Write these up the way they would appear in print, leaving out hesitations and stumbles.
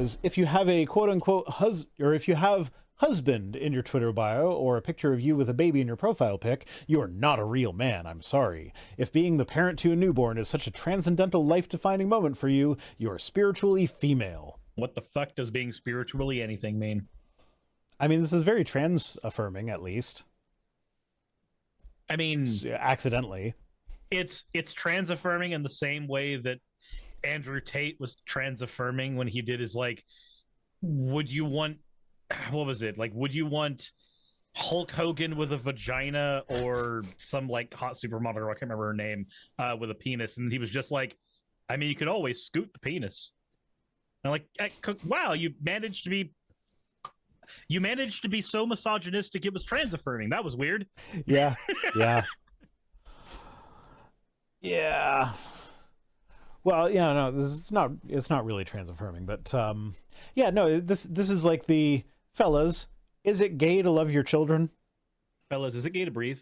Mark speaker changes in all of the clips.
Speaker 1: says, if you have a quote-unquote if you have husband in your Twitter bio or a picture of you with a baby in your profile pic, you are not a real man. I'm sorry. If being the parent to a newborn is such a transcendental, life-defining moment for you, you are spiritually female.
Speaker 2: What the fuck does being spiritually anything mean?
Speaker 1: I mean, this is very trans-affirming, at least.
Speaker 2: I mean,
Speaker 1: accidentally.
Speaker 2: It's trans-affirming in the same way that Andrew Tate was trans-affirming when he did his, like, would you want Hulk Hogan with a vagina or some, like, hot supermodel, I can't remember her name, with a penis, and he was just like, I mean, you could always scoot the penis. And I'm like, wow, you managed to be so misogynistic it was trans-affirming. That was weird.
Speaker 1: Yeah. Yeah. Well, yeah, no, it's not really trans-affirming, but yeah, no, this is like the fellas, is it gay to love your children?
Speaker 2: Fellas, is it gay to breathe?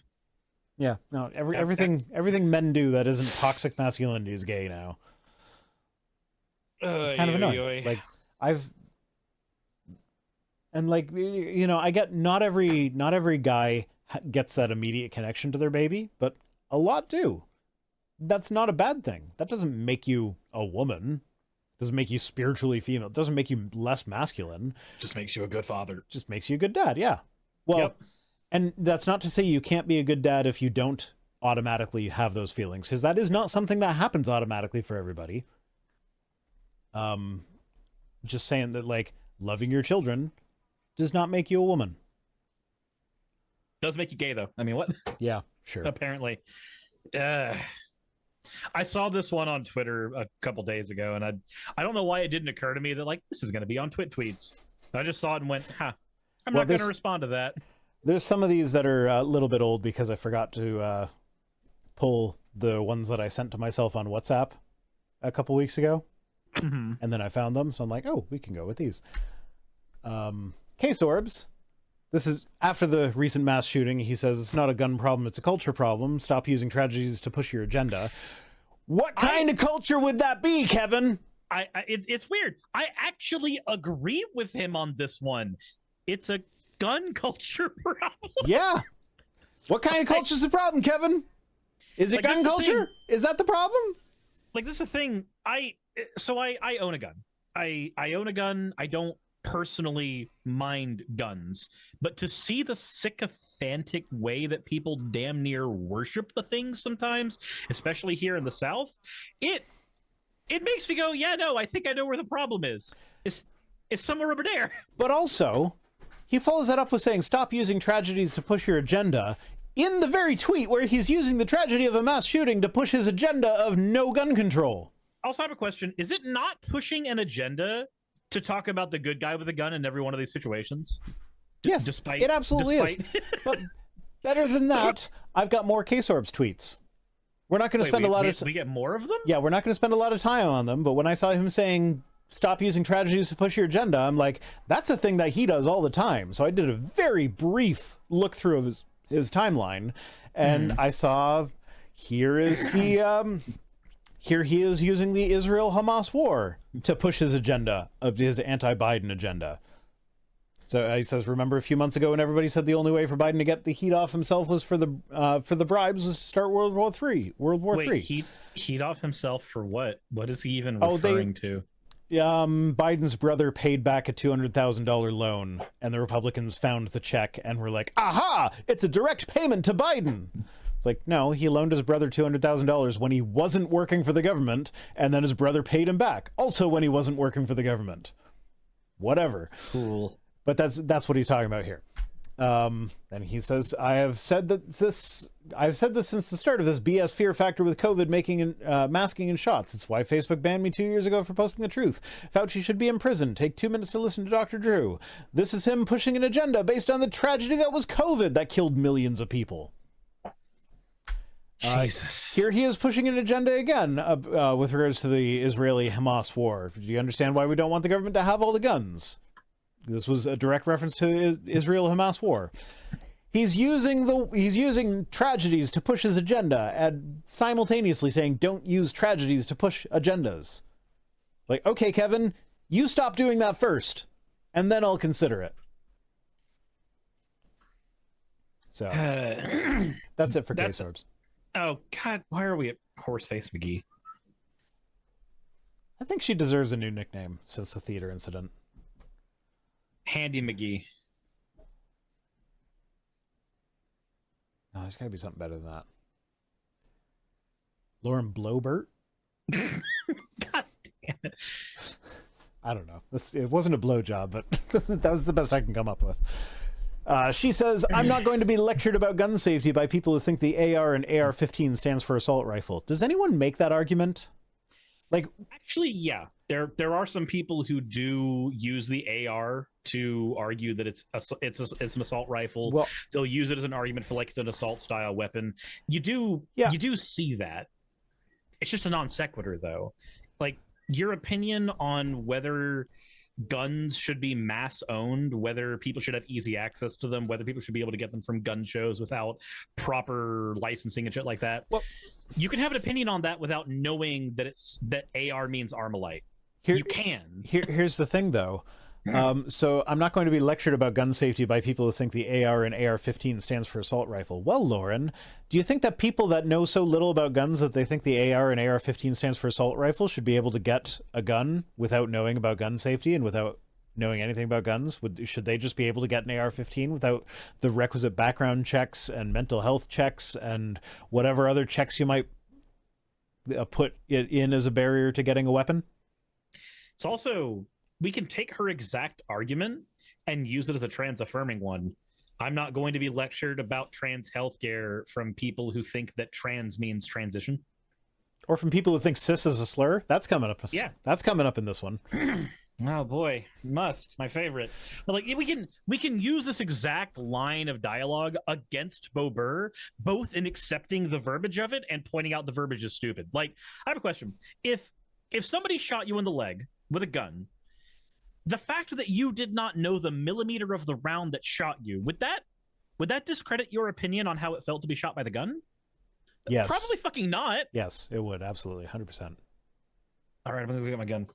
Speaker 1: Yeah, no, everything men do that isn't toxic masculinity is gay now. It's kind of annoying. Like I get not every guy gets that immediate connection to their baby, but a lot do. That's not a bad thing. That doesn't make you a woman. It doesn't make you spiritually female. It doesn't make you less masculine.
Speaker 2: Just makes you a good father.
Speaker 1: Just makes you a good dad, yeah. Well, yep. And that's not to say you can't be a good dad if you don't automatically have those feelings, because that is not something that happens automatically for everybody. Just saying that, like, loving your children does not make you a woman.
Speaker 2: Does make you gay, though. I mean, what?
Speaker 1: Yeah, sure.
Speaker 2: Apparently. I saw this one on Twitter a couple days ago, and I don't know why it didn't occur to me that, like, this is going to be on tweets. I just saw it and went, I'm not going to respond to that.
Speaker 1: There's some of these that are a little bit old because I forgot to pull the ones that I sent to myself on WhatsApp a couple weeks ago.
Speaker 2: Mm-hmm.
Speaker 1: And then I found them, so I'm like, oh, we can go with these. Case Orbs. This is after the recent mass shooting. He says it's not a gun problem, it's a culture problem. Stop using tragedies to push your agenda. What kind of culture would that be, Kevin?
Speaker 2: It's weird. I actually agree with him on this one. It's a gun culture problem.
Speaker 1: Yeah. What kind of culture is the problem, Kevin? Is it gun culture? Is that the problem?
Speaker 2: Like, this is the thing. I own a gun. I own a gun. I don't personally mind guns, but to see the sycophantic way that people damn near worship the things sometimes, especially here in the South, it makes me go, yeah, no, I think I know where the problem is. It's somewhere over there.
Speaker 1: But also, he follows that up with saying, stop using tragedies to push your agenda, in the very tweet where he's using the tragedy of a mass shooting to push his agenda of no gun control.
Speaker 2: Also, I have a question. Is it not pushing an agenda to talk about the good guy with a gun in every one of these situations?
Speaker 1: Yes, it absolutely is. But better than that, I've got more Case Orbs tweets. We're not going to spend a lot of time.
Speaker 2: We get more of them?
Speaker 1: Yeah, we're not going to spend a lot of time on them, but when I saw him saying, stop using tragedies to push your agenda, I'm like, that's a thing that he does all the time. So I did a very brief look through of his timeline, and I saw, here he is using the Israel-Hamas war to push his agenda, of his anti-Biden agenda. So he says, remember a few months ago when everybody said the only way for Biden to get the heat off himself was for the bribes was to start World War III.
Speaker 2: Wait, heat off himself for what? What is he even referring to?
Speaker 1: Biden's brother paid back a $200,000 loan, and the Republicans found the check and were like, aha, it's a direct payment to Biden. It's like, no, he loaned his brother $200,000 when he wasn't working for the government, and then his brother paid him back, also when he wasn't working for the government. Whatever.
Speaker 2: Cool.
Speaker 1: But that's what he's talking about here. And he says, I've said this since the start of this BS fear factor with COVID masking in shots. It's why Facebook banned me 2 years ago for posting the truth. Fauci should be in prison. Take 2 minutes to listen to Dr. Drew. This is him pushing an agenda based on the tragedy that was COVID that killed millions of people.
Speaker 2: Jesus.
Speaker 1: Here he is pushing an agenda again with regards to the Israeli-Hamas war. Do you understand why we don't want the government to have all the guns? This was a direct reference to Israel-Hamas war. He's using tragedies to push his agenda, and simultaneously saying, "Don't use tragedies to push agendas." Like, okay, Kevin, You stop doing that first, and then I'll consider it. So that's it for Case Orbs.
Speaker 2: Oh God, why are we at Horseface McGee?
Speaker 1: I think she deserves a new nickname since the theater incident.
Speaker 2: Handy McGee.
Speaker 1: No, there's gotta be something better than that. Lauren Boebert?
Speaker 2: God damn it.
Speaker 1: I don't know. It wasn't a blowjob, but that was the best I can come up with. She says, I'm not going to be lectured about gun safety by people who think the AR and AR-15 stands for assault rifle. Does anyone make that argument? Like,
Speaker 2: actually, yeah. There are some people who do use the AR to argue that it's an assault rifle.
Speaker 1: Well,
Speaker 2: they'll use it as an argument for like an assault style weapon. You do see that. It's just a non sequitur, though. Like, your opinion on whether guns should be mass owned, whether people should have easy access to them, whether people should be able to get them from gun shows without proper licensing and shit like that. Well, you can have an opinion on that without knowing that AR means Armalite. You can.
Speaker 1: Here's the thing, though. So I'm not going to be lectured about gun safety by people who think the AR and AR-15 stands for assault rifle. Well, Lauren, do you think that people that know so little about guns that they think the AR and AR-15 stands for assault rifle should be able to get a gun without knowing about gun safety and without knowing anything about guns? Should they just be able to get an AR-15 without the requisite background checks and mental health checks and whatever other checks you might put it in as a barrier to getting a weapon?
Speaker 2: It's also, we can take her exact argument and use it as a trans affirming one. I'm not going to be lectured about trans healthcare from people who think that trans means transition.
Speaker 1: Or from people who think cis is a slur. That's coming up.
Speaker 2: Yeah.
Speaker 1: That's coming up in this one.
Speaker 2: Oh boy, Musk, my favorite. But like we can use this exact line of dialogue against Boebert, both in accepting the verbiage of it and pointing out the verbiage is stupid. Like, I have a question. If somebody shot you in the leg with a gun, the fact that you did not know the millimeter of the round that shot you, would that discredit your opinion on how it felt to be shot by the gun?
Speaker 1: Yes.
Speaker 2: Probably fucking not.
Speaker 1: Yes, it would. Absolutely. 100%.
Speaker 2: All right, I'm going to go get my gun.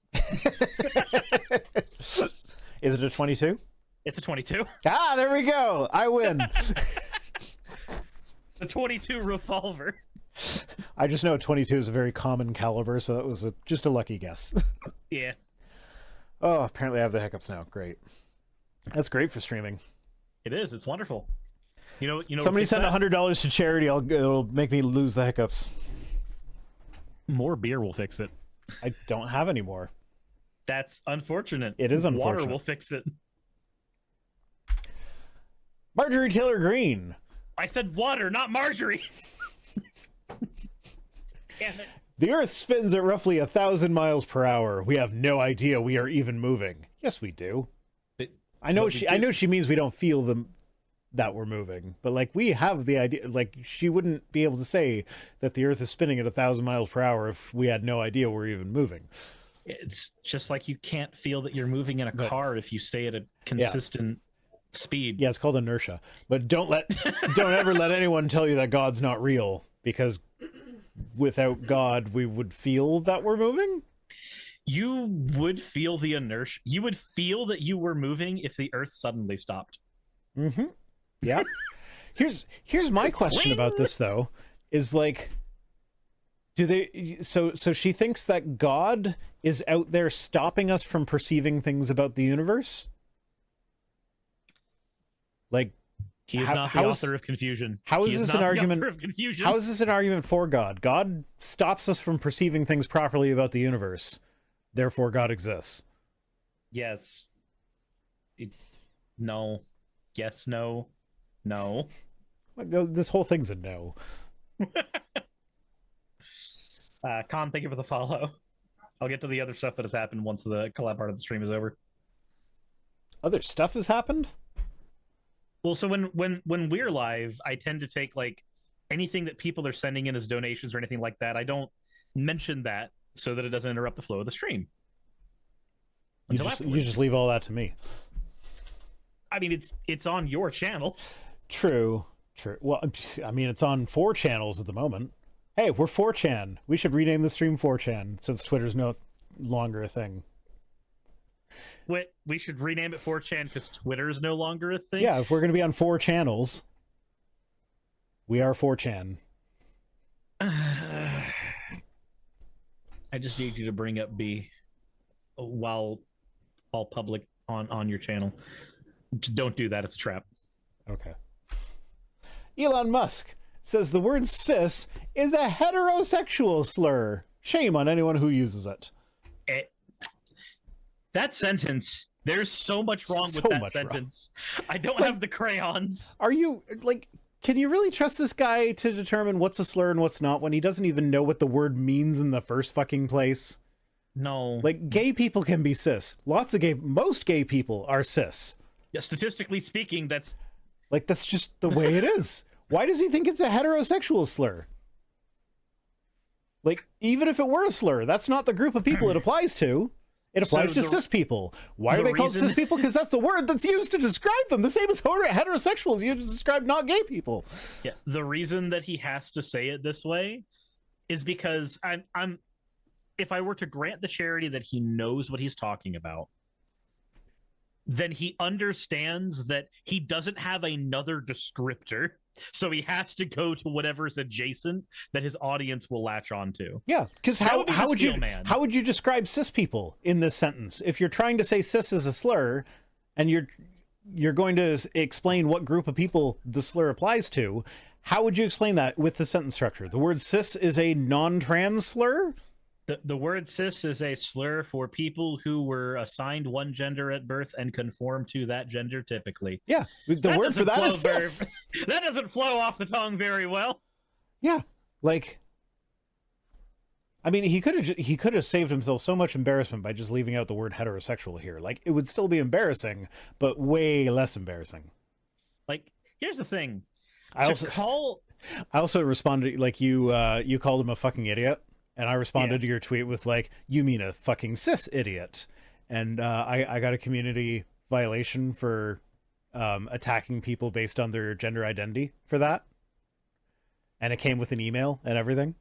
Speaker 1: Is it a 22?
Speaker 2: It's a 22.
Speaker 1: Ah, there we go. I win.
Speaker 2: The 22 revolver.
Speaker 1: I just know 22 is a very common caliber, so that was just a lucky guess.
Speaker 2: Yeah.
Speaker 1: Oh, apparently I have the hiccups now. Great. That's great for streaming.
Speaker 2: It is. It's wonderful. You know.
Speaker 1: Somebody send $100 to charity. It'll make me lose the hiccups.
Speaker 2: More beer will fix it.
Speaker 1: I don't have any more.
Speaker 2: That's unfortunate.
Speaker 1: It is unfortunate.
Speaker 2: Water will fix it.
Speaker 1: Marjorie Taylor Greene.
Speaker 2: I said water, not Marjorie. Damn it.
Speaker 1: The Earth spins at roughly 1,000 miles per hour. We have no idea we are even moving. Yes, we do. I know she means we don't feel that we're moving, but like we have the idea. Like she wouldn't be able to say that the Earth is spinning at 1,000 miles per hour if we had no idea we're even moving.
Speaker 2: It's just like you can't feel that you're moving in a car if you stay at a consistent speed.
Speaker 1: Yeah, it's called inertia. But don't ever let anyone tell you that God's not real, because without God, we would feel that we're moving.
Speaker 2: You would feel the inertia. You would feel that you were moving if the Earth suddenly stopped.
Speaker 1: Mm-hmm. Yeah. Here's my question about this, though, is like, so she thinks that God is out there stopping us from perceiving things about the universe? Like,
Speaker 2: he is not the author of confusion.
Speaker 1: How is this an argument? How is this an argument for God? God stops us from perceiving things properly about the universe. Therefore, God exists.
Speaker 2: Yes. No. Yes. No. No.
Speaker 1: This whole thing's a no.
Speaker 2: Con, thank you for the follow. I'll get to the other stuff that has happened once the collab part of the stream is over.
Speaker 1: Other stuff has happened?
Speaker 2: Well, so when we're live, I tend to take like anything that people are sending in as donations or anything like that. I don't mention that so that it doesn't interrupt the flow of the stream.
Speaker 1: You just leave all that to me.
Speaker 2: I mean, it's on your channel.
Speaker 1: True. Well, I mean, it's on 4 channels at the moment. Hey, we're 4chan. We should rename the stream 4chan since Twitter's no longer a thing.
Speaker 2: Wait, we should rename it 4chan because Twitter is no longer a thing.
Speaker 1: Yeah, if we're going to be on 4 channels, we are 4chan.
Speaker 2: I just need you to bring up B while all public on your channel. Don't do that. It's a trap.
Speaker 1: Okay. Elon Musk says the word cis is a heterosexual slur. Shame on anyone who uses it.
Speaker 2: That sentence, there's so much wrong with that sentence. Wrong. I don't have the crayons.
Speaker 1: Are you, like, can you really trust this guy to determine what's a slur and what's not when he doesn't even know what the word means in the first fucking place?
Speaker 2: No.
Speaker 1: Like, gay people can be cis. Most gay people are cis.
Speaker 2: Yeah, statistically speaking, that's...
Speaker 1: Like, that's just the way it is. Why does he think it's a heterosexual slur? Like, even if it were a slur, that's not the group of people it applies to. It applies to cis people. Why are they called cis people? Because that's the word that's used to describe them. The same as heterosexuals used to describe not gay people.
Speaker 2: Yeah, the reason that he has to say it this way is because I'm if I were to grant the charity that he knows what he's talking about, then he understands that he doesn't have another descriptor, so he has to go to whatever's adjacent that his audience will latch onto.
Speaker 1: Yeah, because how would you describe cis people in this sentence? If you're trying to say cis is a slur, and you're going to explain what group of people the slur applies to, how would you explain that with the sentence structure? The word cis is a non-trans slur?
Speaker 2: The word cis is a slur for people who were assigned one gender at birth and conform to that gender typically.
Speaker 1: Yeah, the word for that is cis.
Speaker 2: That doesn't flow off the tongue very well.
Speaker 1: Yeah, like, I mean, he could have saved himself so much embarrassment by just leaving out the word heterosexual here. Like, it would still be embarrassing, but way less embarrassing.
Speaker 2: Like, here's the thing.
Speaker 1: I also responded, like, you called him a fucking idiot. And I responded to your tweet with, like, you mean a fucking cis idiot. And I got a community violation for attacking people based on their gender identity for that. And it came with an email and everything.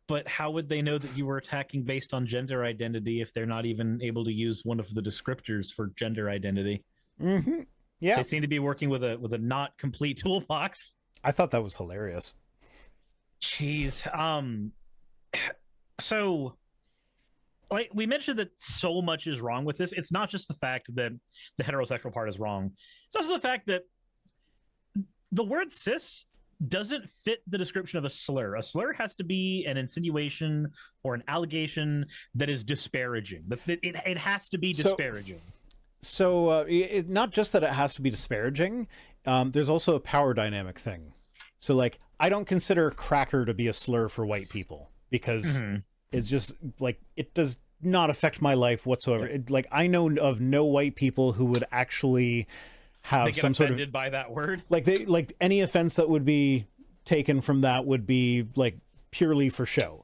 Speaker 2: But how would they know that you were attacking based on gender identity if they're not even able to use one of the descriptors for gender identity?
Speaker 1: Mm-hmm. Yeah.
Speaker 2: They seem to be working with a not complete toolbox.
Speaker 1: I thought that was hilarious.
Speaker 2: Jeez. So, like, we mentioned that so much is wrong with this. It's not just the fact that the heterosexual part is wrong. It's also the fact that the word cis doesn't fit the description of a slur. A slur has to be an insinuation or an allegation that is disparaging. It has to be disparaging.
Speaker 1: So not just that it has to be disparaging. There's also a power dynamic thing. So, like, I don't consider cracker to be a slur for white people because it's just, like, it does not affect my life whatsoever. Like, I know of no white people who would actually have some sort of
Speaker 2: offended by that word.
Speaker 1: Like any offense that would be taken from that would be, like, purely for show.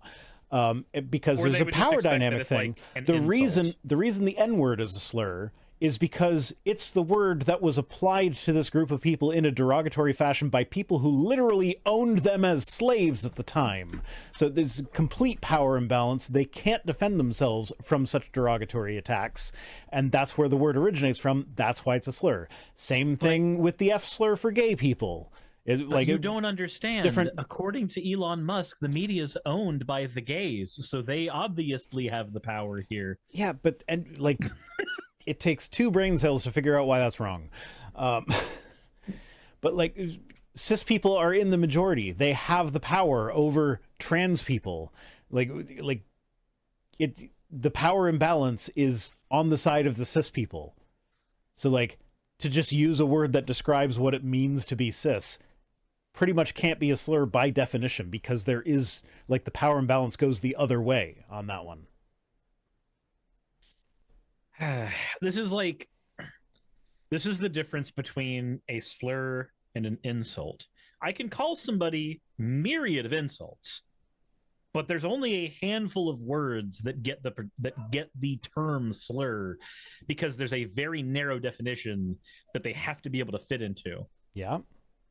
Speaker 1: Because there's a power dynamic thing.
Speaker 2: Like
Speaker 1: the reason the N-word is a slur is because it's the word that was applied to this group of people in a derogatory fashion by people who literally owned them as slaves at the time. So there's a complete power imbalance. They can't defend themselves from such derogatory attacks, and that's where the word originates from. That's why it's a slur. Same thing with the F slur for gay people.
Speaker 2: You don't understand. According to Elon Musk, the media is owned by the gays, so they obviously have the power here.
Speaker 1: Yeah, but it takes 2 brain cells to figure out why that's wrong. But, like, cis people are in the majority. They have the power over trans people. The power imbalance is on the side of the cis people. So, like, to just use a word that describes what it means to be cis pretty much can't be a slur by definition, because there is, like, the power imbalance goes the other way on that one.
Speaker 2: This is the difference between a slur and an insult. I can call somebody myriad of insults, but there's only a handful of words that get the term slur, because there's a very narrow definition that they have to be able to fit into.
Speaker 1: Yeah.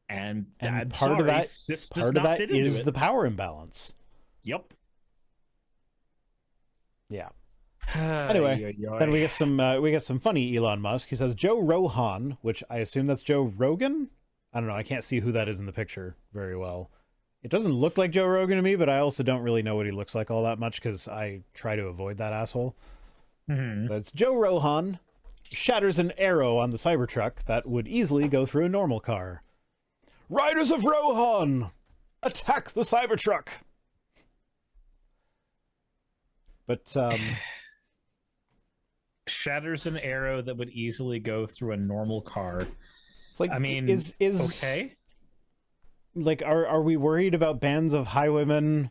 Speaker 2: And
Speaker 1: part of that is the power imbalance.
Speaker 2: Yep.
Speaker 1: Yeah. Anyway, then we get some funny Elon Musk. He says Joe Rogan, which I assume that's Joe Rogan. I don't know. I can't see who that is in the picture very well. It doesn't look like Joe Rogan to me, but I also don't really know what he looks like all that much because I try to avoid that asshole.
Speaker 2: Mm-hmm.
Speaker 1: But it's Joe Rogan shatters an arrow on the Cybertruck that would easily go through a normal car. Riders of Rohan, attack the Cybertruck. But
Speaker 2: shatters an arrow that would easily go through a normal car.
Speaker 1: It's like,
Speaker 2: I mean,
Speaker 1: is
Speaker 2: okay?
Speaker 1: Like, are we worried about bands of highwaymen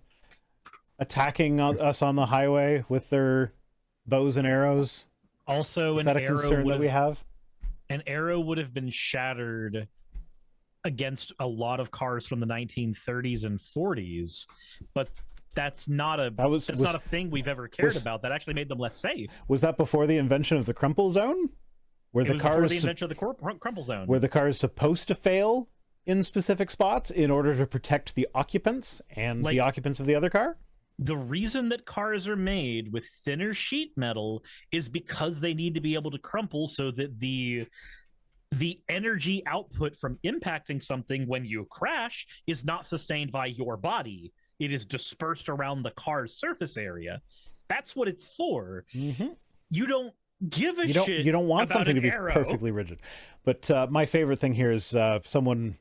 Speaker 1: attacking us on the highway with their bows and arrows?
Speaker 2: Also,
Speaker 1: is that a concern that we have?
Speaker 2: An arrow would have been shattered against a lot of cars from the 1930s and 40s, but that's not a not a thing we've ever cared about. That actually made them less safe.
Speaker 1: Was that before the invention of the crumple zone? Where the car is
Speaker 2: the invention of the crumple zone,
Speaker 1: where the car is supposed to fail in specific spots in order to protect the occupants and the occupants of the other car?
Speaker 2: The reason that cars are made with thinner sheet metal is because they need to be able to crumple so that the energy output from impacting something when you crash is not sustained by your body. It is dispersed around the car's surface area. That's what it's for.
Speaker 1: Mm-hmm.
Speaker 2: You don't give a shit.
Speaker 1: You don't want
Speaker 2: about
Speaker 1: something to be
Speaker 2: arrow.
Speaker 1: perfectly rigid. But my favorite thing here is someone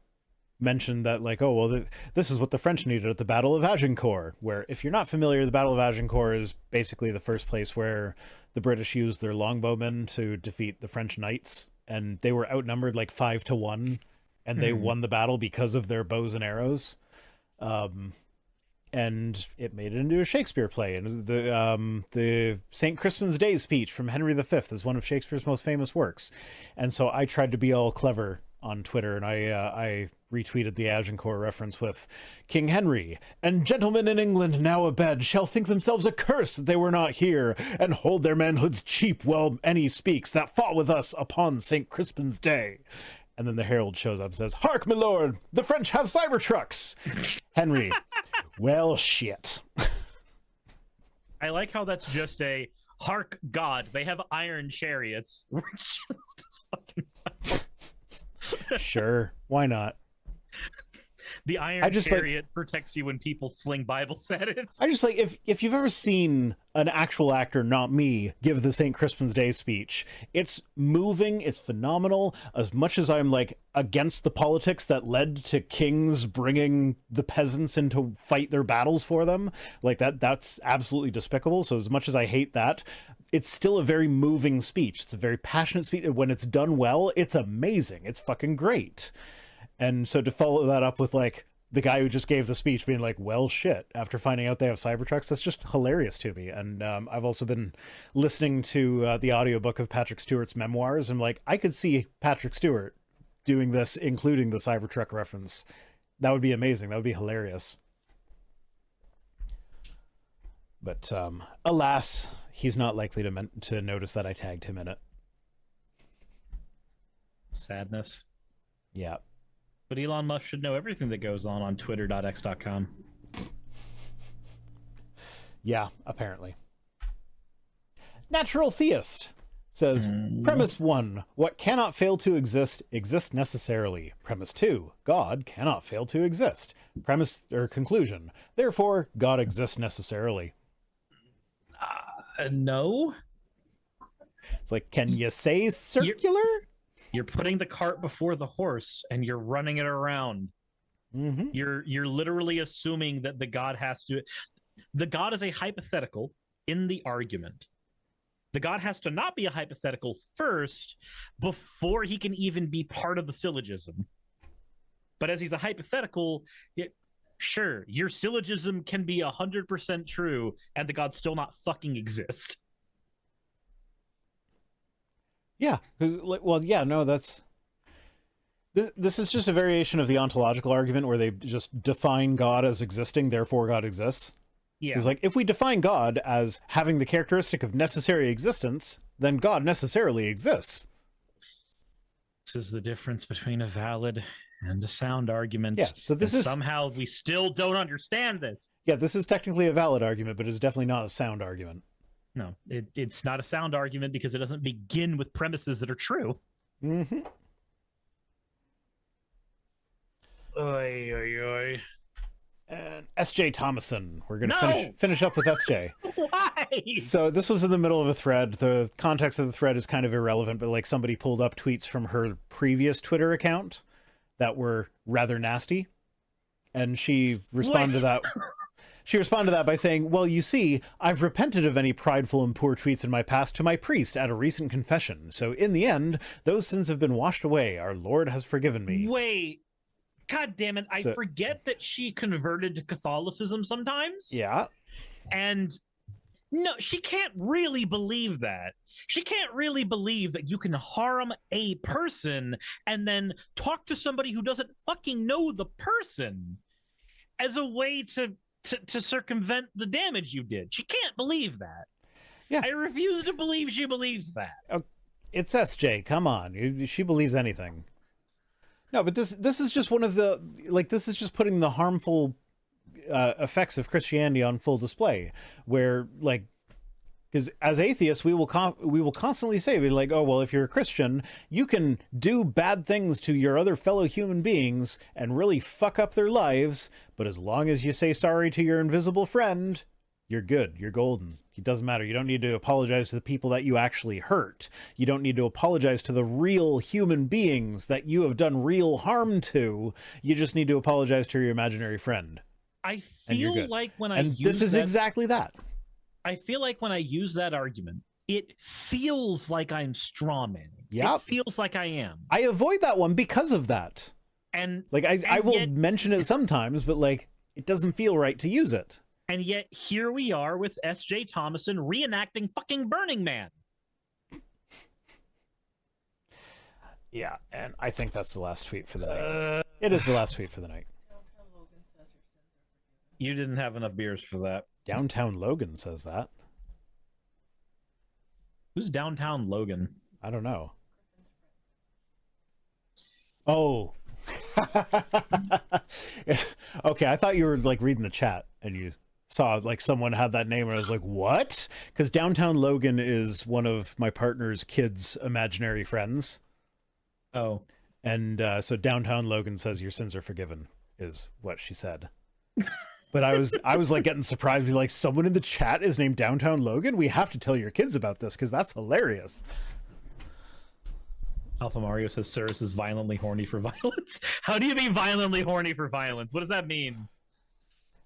Speaker 1: mentioned that, like, oh, well, this is what the French needed at the Battle of Agincourt, where, if you're not familiar, the Battle of Agincourt is basically the first place where the British used their longbowmen to defeat the French knights, and they were outnumbered like 5-1, and they won the battle because of their bows and arrows. And it made it into a Shakespeare play, and the St. Crispin's Day speech from Henry V is one of Shakespeare's most famous works. And so I tried to be all clever on Twitter, and I retweeted the Agincourt reference with King Henry, and gentlemen in England now abed shall think themselves accursed that they were not here, and hold their manhoods cheap while any speaks that fought with us upon St. Crispin's Day. And then the herald shows up and says, "Hark, my lord, the French have Cybertrucks." Henry, well, shit.
Speaker 2: I like how that's just a, "Hark, God, they have iron chariots."
Speaker 1: Sure, why not?
Speaker 2: The iron chariot protects you when people sling Bibles at it.
Speaker 1: I just like, if you've ever seen an actual actor, not me, give the St. Crispin's Day speech, it's moving, it's phenomenal. As much as I'm like against the politics that led to kings bringing the peasants in to fight their battles for them, like that's absolutely despicable. So as much as I hate that, it's still a very moving speech. It's a very passionate speech. When it's done well, it's amazing. It's fucking great. And so to follow that up with, like, the guy who just gave the speech being like, well, shit, after finding out they have Cybertrucks, that's just hilarious to me. And I've also been listening to the audiobook of Patrick Stewart's memoirs, and like, I could see Patrick Stewart doing this, including the Cybertruck reference. That would be amazing. That would be hilarious. But alas, he's not likely to notice that I tagged him in it.
Speaker 2: Sadness.
Speaker 1: Yeah.
Speaker 2: But Elon Musk should know everything that goes on twitter.x.com.
Speaker 1: Yeah, apparently. Natural Theist says, Premise 1, what cannot fail to exist, exists necessarily. Premise 2, God cannot fail to exist. Premise or conclusion, therefore, God exists necessarily.
Speaker 2: No.
Speaker 1: It's like, can you say circular?
Speaker 2: You're putting the cart before the horse, and you're running it around.
Speaker 1: Mm-hmm.
Speaker 2: You're literally assuming that the God has to. The God is a hypothetical in the argument. The God has to not be a hypothetical first before he can even be part of the syllogism. But as he's a hypothetical, sure, your syllogism can be 100% true, and the God still not fucking exist.
Speaker 1: Yeah, well, yeah, no, that's... This is just a variation of the ontological argument where they just define God as existing, therefore God exists. Yeah. It's like, if we define God as having the characteristic of necessary existence, then God necessarily exists.
Speaker 2: This is the difference between a valid and a sound argument.
Speaker 1: Yeah, so this is...
Speaker 2: Somehow we still don't understand this.
Speaker 1: Yeah, this is technically a valid argument, but it's definitely not a sound argument.
Speaker 2: No, it's not a sound argument because it doesn't begin with premises that are true.
Speaker 1: Mm-hmm.
Speaker 2: Oy, oy, oy.
Speaker 1: And S.J. Thomason. We're going to finish up with S.J.
Speaker 2: Why?
Speaker 1: So this was in the middle of a thread. The context of the thread is kind of irrelevant, but like somebody pulled up tweets from her previous Twitter account that were rather nasty. And she responded to that. She responded to that by saying, well, you see, I've repented of any prideful and poor tweets in my past to my priest at a recent confession. So in the end, those sins have been washed away. Our Lord has forgiven me.
Speaker 2: Wait. God damn it. I forget that she converted to Catholicism sometimes.
Speaker 1: Yeah.
Speaker 2: And no, she can't really believe that. She can't really believe that you can harm a person and then talk to somebody who doesn't fucking know the person as a way to circumvent the damage you did. She can't believe that. Yeah. I refuse to believe she believes that.
Speaker 1: It's SJ. Come on. She believes anything. No, but this is just one of the, like, this is just putting the harmful effects of Christianity on full display, where, like, because as atheists, we will constantly say, we're like, oh, well, if you're a Christian, you can do bad things to your other fellow human beings and really fuck up their lives, but as long as you say sorry to your invisible friend, you're good. You're golden. It doesn't matter. You don't need to apologize to the people that you actually hurt. You don't need to apologize to the real human beings that you have done real harm to. You just need to apologize to your imaginary friend.
Speaker 2: I feel like when I use
Speaker 1: this is exactly that.
Speaker 2: I feel like when I use that argument, it feels like I'm strawmanning.
Speaker 1: Yep.
Speaker 2: It feels like I am.
Speaker 1: I avoid that one because of that.
Speaker 2: And
Speaker 1: like I will mention it sometimes, but like it doesn't feel right to use it.
Speaker 2: And yet here we are with S.J. Thomason reenacting fucking Burning Man.
Speaker 1: Yeah, and I think that's the last tweet for the night. It is the last tweet for the night.
Speaker 2: You didn't have enough beers for that.
Speaker 1: Downtown Logan says that.
Speaker 2: Who's Downtown Logan?
Speaker 1: I don't know. Oh. Okay, I thought you were like reading the chat and you saw like someone had that name and I was like, what? Because Downtown Logan is one of my partner's kids' imaginary friends.
Speaker 2: Oh.
Speaker 1: And so Downtown Logan says your sins are forgiven is what she said. But I was like getting surprised. Be like, someone in the chat is named Downtown Logan? We have to tell your kids about this because that's hilarious.
Speaker 2: Alpha Mario says Suris is violently horny for violence. How do you mean violently horny for violence? What does that mean?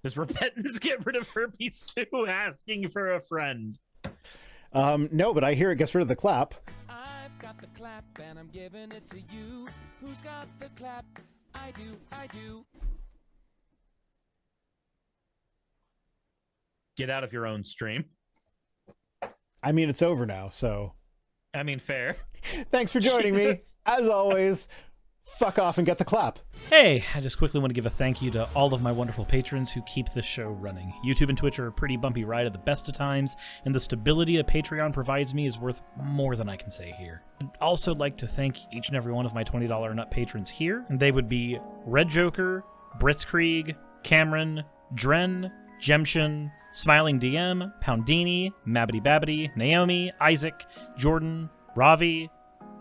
Speaker 2: Does repentance get rid of herpes too? Asking for a friend.
Speaker 1: No, but I hear it gets rid of the clap.
Speaker 3: I've got the clap and I'm giving it to you. Who's got the clap? I do.
Speaker 2: Get out of your own stream.
Speaker 1: I mean, it's over now, so.
Speaker 2: I mean, fair.
Speaker 1: Thanks for joining me. As always, fuck off and get the clap.
Speaker 4: Hey, I just quickly want to give a thank you to all of my wonderful patrons who keep this show running. YouTube and Twitch are a pretty bumpy ride at the best of times, and the stability a Patreon provides me is worth more than I can say here. I'd also like to thank each and every one of my $20 and up patrons here, and they would be Red Joker, Britzkrieg, Cameron, Dren, Jemshin, Smiling DM, Poundini, Mabbity Babbity, Naomi, Isaac, Jordan, Ravi,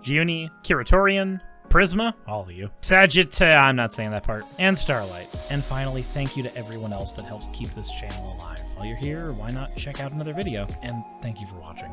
Speaker 4: Giuni, Kiratorian, Prisma, all of you, I'm not saying that part, and Starlight. And finally, thank you to everyone else that helps keep this channel alive. While you're here, why not check out another video? And thank you for watching.